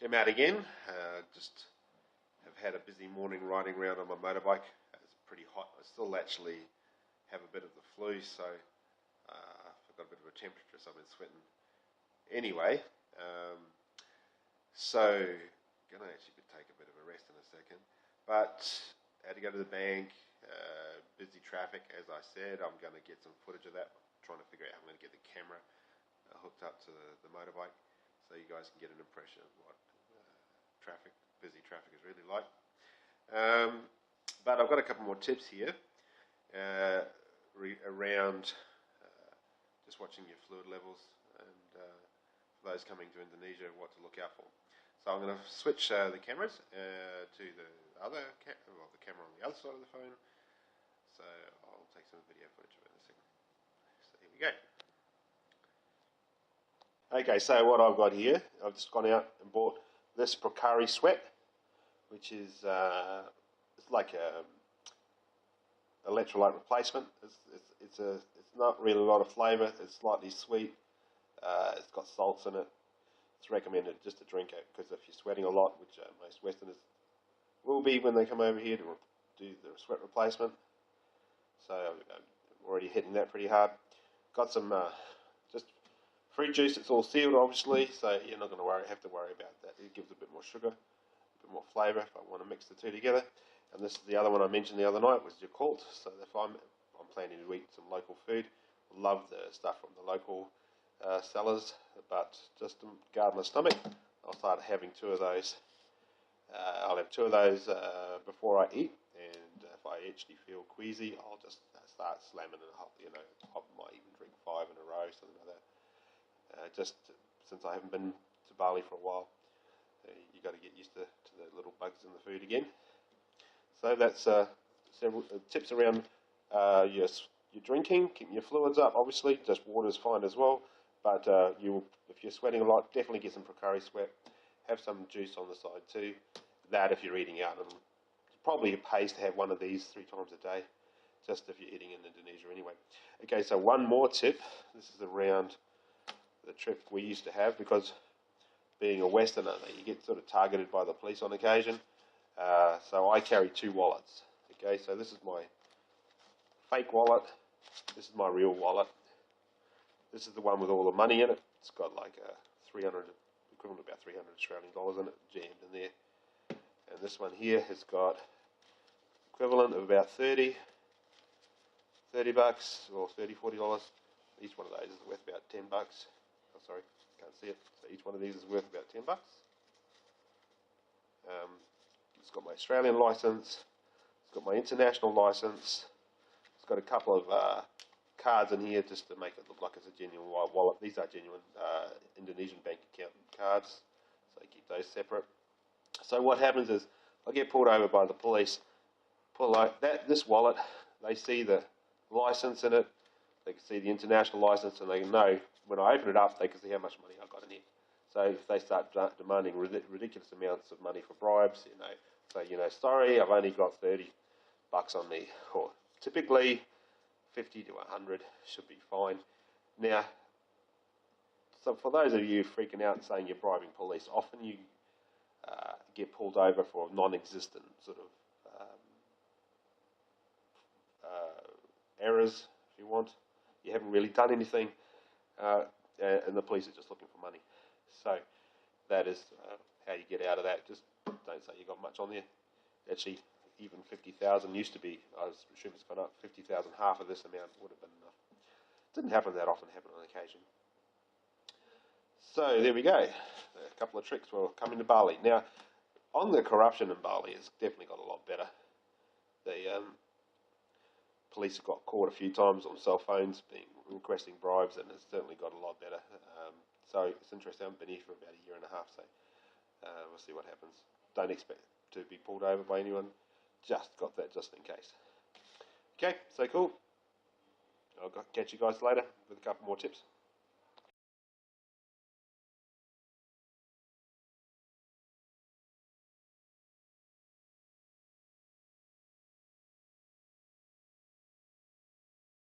Came out again, just have had a busy morning riding around on my motorbike. It's pretty hot. I still actually have a bit of the flu, so I've got a bit of a temperature, so I've been sweating. Anyway, so gonna actually take a bit of a rest in a second, but had to go to the bank, busy traffic, as I said. I'm going to get some footage of that. I'm trying to figure out how I'm going to get the camera hooked up to the motorbike so you guys can get an impression of what busy traffic is really like. But I've got a couple more tips here around just watching your fluid levels and for those coming to Indonesia, what to look out for. So I'm going to switch the cameras to the camera on the other side of the phone. So I'll take some video footage of it in a second. So here we go. Okay, so what I've got here, I've just gone out and bought this Procari sweat, which is it's like a electrolyte replacement. It's not really a lot of flavour. It's slightly sweet. It's got salts in it. It's recommended just to drink it because if you're sweating a lot, which most Westerners will be when they come over here to do the sweat replacement. So I'm already hitting that pretty hard. Got some just fruit juice. It's all sealed, obviously, so you're not going to have to worry about that. It gives a bit more sugar, a bit more flavour if I want to mix the two together. And this is the other one I mentioned the other night, was Yakult. So if I'm planning to eat some local food, love the stuff from the local sellers, but just to guard my stomach, I'll start having two of those. I'll have two of those before I eat, and if I actually feel queasy, I'll just start slamming it. I might even drink 5 in a row, something like that. Just since I haven't been to Bali for a while, you got to get used to the little bugs in the food again. So that's several tips around your drinking, keeping your fluids up. Obviously, just water is fine as well. But if you're sweating a lot, definitely get some Procari sweat. Have some juice on the side too. That if you're eating out, and probably it pays to have one of these 3 times a day, just if you're eating in Indonesia anyway. Okay, so one more tip. This is around the trip we used to have, because being a Westerner, you get sort of targeted by the police on occasion. So I carry 2 wallets. Okay, so this is my fake wallet. This is my real wallet. This is the one with all the money in it. It's got like equivalent to about 300 Australian dollars in it, jammed in there. And this one here has got equivalent of about 30 bucks or $40. Each one of those is worth about 10 bucks. Oh, sorry, can't see it. So each one of these is worth about 10 bucks. It's got my Australian license. It's got my international license. It's got a couple of cards in here just to make it look like it's a genuine wallet. These are genuine Indonesian bank account cards, so keep those separate. So what happens is I get pulled over by the police, pull out this wallet, they see the license in it, they can see the international license, and they know when I open it up, they can see how much money I've got in here. So if they start demanding ridiculous amounts of money for bribes, sorry, I've only got 30 bucks on me, or typically 50 to 100 should be fine. Now, so for those of you freaking out and saying you're bribing police, often you get pulled over for non-existent sort of errors, if you want. You haven't really done anything, and the police are just looking for money. So that is how you get out of that. Just don't say you got much on there. Actually, even 50,000 used to be, I assume it's gone up, 50,000, half of this amount would have been enough. Didn't happen that often, happened on occasion. So there we go, a couple of tricks for coming to Bali. Now, on the corruption in Bali, it's definitely got a lot better. The police have got caught a few times on cell phones requesting bribes, and it's certainly got a lot better. So it's interesting, I haven't been here for about 1.5 years, so we'll see what happens. Don't expect to be pulled over by anyone. Just got that just in case. Okay, so cool. I'll catch you guys later with a couple more tips.